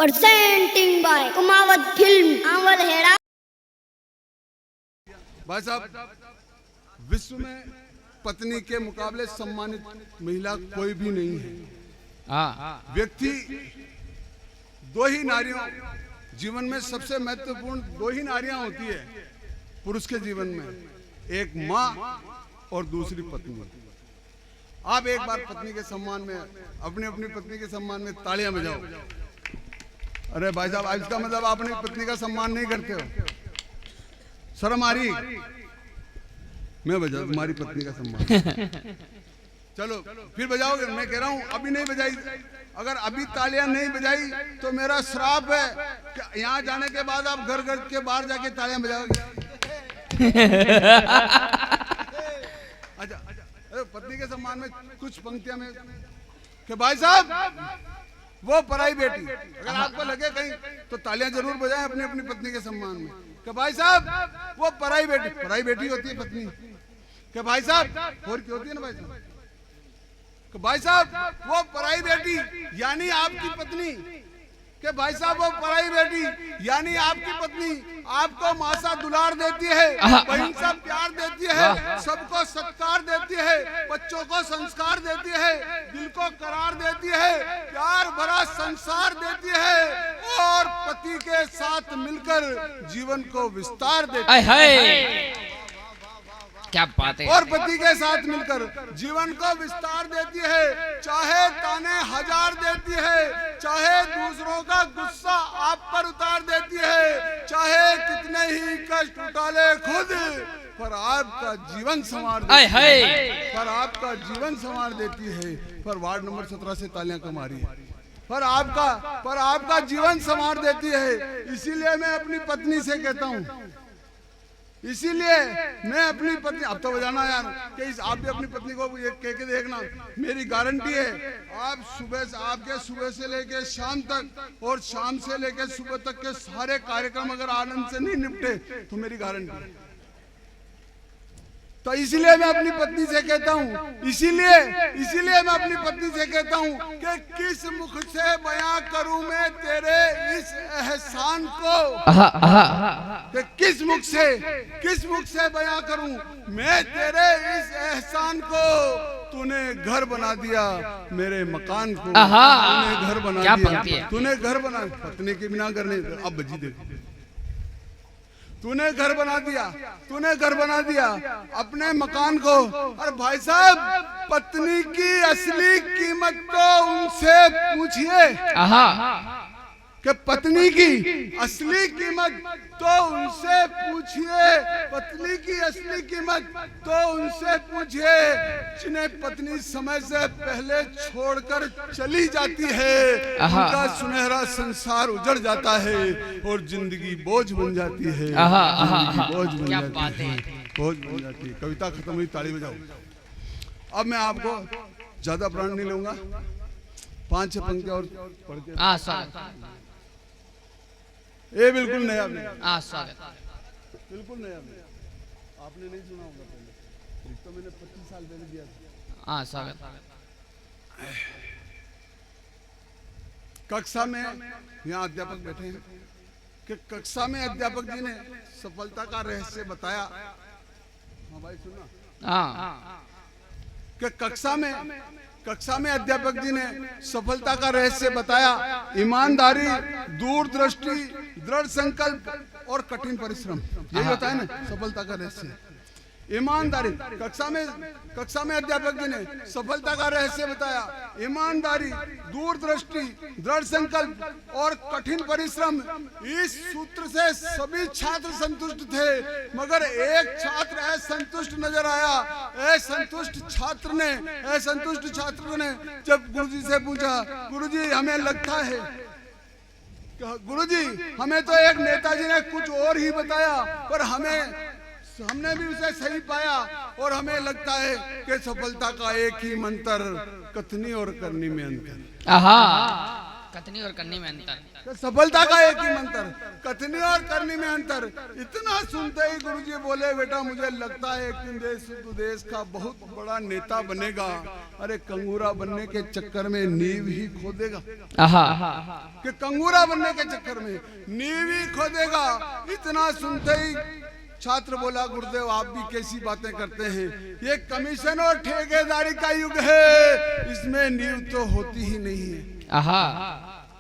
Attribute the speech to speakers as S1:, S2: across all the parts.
S1: presenting by Kumawat film आंवल हेड़ा।
S2: भाई साहब, विश्व में पत्नी के मुकाबले सम्मानित महिला कोई भी नहीं है। व्यक्ति दो ही नारियों जीवन में सबसे महत्वपूर्ण दो ही नारियां होती है पुरुष के जीवन में, एक माँ और दूसरी पत्नी। आप एक बार पत्नी के सम्मान में अपनी पत्नी के सम्मान में तालियां बजाओ। अरे भाई साहब, इसका मतलब आप अपनी पत्नी का सम्मान नहीं करते हो, शर्म आ रही? मैं बजा तुम्हारी पत्नी का सम्मान। चलो फिर बजाओगे? मैं कह रहा हूं अभी नहीं बजाई। अगर अभी तालियां नहीं बजाई तो मेरा श्राप है कि यहाँ जाने के बाद आप घर के बाहर जाके तालियां बजाओगे। अच्छा, पत्नी के सम्मान में कुछ पंक्तियां में कि भाई साहब वो पराई बेटी, अगर आपको लगे कहीं तो तालियां जरूर बजाएं अपनी पत्नी के सम्मान में कि भाई साहब वो पराई बेटी होती है पत्नी। कि भाई साहब और क्या होती है ना भाई साहब, कि भाई साहब वो पराई बेटी यानी आपकी पत्नी। कि भाई साहब वो पराई बेटी यानी आपकी पत्नी आपको माँ सा दुलार देती है, बहन सा प्यार देती है, सबको सत्कार देती है, बच्चों को संस्कार देती है, दिल को करार देती है, प्यार भरा संसार देती है और पति के साथ मिलकर जीवन को विस्तार देती है।
S3: क्या बात है।
S2: और पति के साथ मिलकर जीवन को विस्तार देती है, चाहे ताने हजार देती है, चाहे दूसरों का गुस्सा आप पर उतार देती है, चाहे कितने ही कष्ट उठा ले खुद, पर आपका जीवन संवार देती है। पर आपका जीवन संवार देती है। पर वार्ड नंबर 17 से तालियां कमा रही है। पर आपका जीवन संवार देती है। इसीलिए मैं अपनी पत्नी से कहता हूँ, इसीलिए मैं अपनी पत्नी, अब तो बजाना यार कि आप भी अपनी पत्नी को ये कह के देखना, मेरी गारंटी है आप आपके सुबह से लेके शाम तक और शाम से लेके सुबह तक के सारे कार्यक्रम अगर आनंद से नहीं निपटे तो मेरी गारंटी है। तो इसीलिए मैं अपनी पत्नी से कहता हूँ, इसीलिए मैं अपनी पत्नी से कहता हूँ कि किस मुख से बयां करूं मैं तेरे इस एहसान को, कि किस मुख से बयां करूं मैं तेरे इस एहसान को। तूने घर बना दिया मेरे मकान को, तूने घर बना दिया, तूने घर बना, पत्नी के बिना घर नहीं। अब बजी देखो, तूने घर बना दिया अपने मकान को। और भाई साहब पत्नी की असली कीमत तो उनसे पूछिए, कि पत्नी की असली कीमत तो उनसे पूछिए, पत्नी की असली कीमत तो उनसे पूछिए जिन्हें पत्नी समय से पहले छोड़कर चली जाती है। उनका सुनहरा संसार उजड़ जाता है और जिंदगी बोझ बन जाती है। बोझ बन जाती है। कविता खत्म हुई, ताली बजाओ। अब मैं आपको ज्यादा प्राण नहीं लूंगा, 5-6 पंक्तियां और पढ़ के। ये बिल्कुल नया बिल्कुल नया आपने नहीं सुना होगा पहले, तो मैंने 25 साल पहले दिया था। कक्षा में यहाँ अध्यापक बैठे हैं कि कक्षा में अध्यापक जी ने सफलता का रहस्य बताया। हाँ भाई सुना कि कक्षा में अध्यापक जी ने सफलता का रहस्य बताया। ईमानदारी, दूरदृष्टि, दृढ़ संकल्प और कठिन परिश्रम, यही होता है ना सफलता का रहस्य। ईमानदारी, कक्षा में अध्यापक जी ने सफलता का रहस्य बताया। ईमानदारी, दूरदृष्टि, दृढ़ संकल्प और कठिन परिश्रम। इस सूत्र से सभी छात्र संतुष्ट थे, मगर एक छात्र असंतुष्ट नजर आया। असंतुष्ट छात्र ने जब गुरुजी से पूछा, गुरुजी हमें लगता है, गुरुजी हमें तो एक नेताजी ने कुछ और ही बताया, पर हमने भी उसे सही पाया और हमें लगता है कि सफलता का एक ही मंत्र, कथनी और करनी में अंतर।
S3: कथनी और करनी में अंतर।
S2: सफलता का एक ही मंत्र, कथनी और करनी में अंतर। इतना सुनते ही गुरुजी बोले, बेटा मुझे लगता है एक दिन देश का बहुत बड़ा नेता बनेगा। अरे कंगूरा बनने के चक्कर में नींव ही खो देगा। कि कंगूरा बनने के चक्कर में नींव ही खो देगा। इतना सुनते ही छात्र बोला, गुरुदेव आप भी कैसी बातें करते हैं, ये कमीशन और ठेकेदारी का युग है, इसमें नींव तो होती ही नहीं है।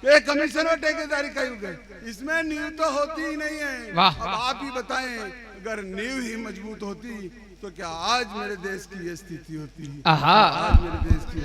S2: ये कमीशन और ठेकेदारी का युग है, इसमें नींव तो होती ही नहीं है। अब आप ही बताएं, अगर नींव ही मजबूत होती तो क्या आज मेरे देश की ये स्थिति होती? आज मेरे देश की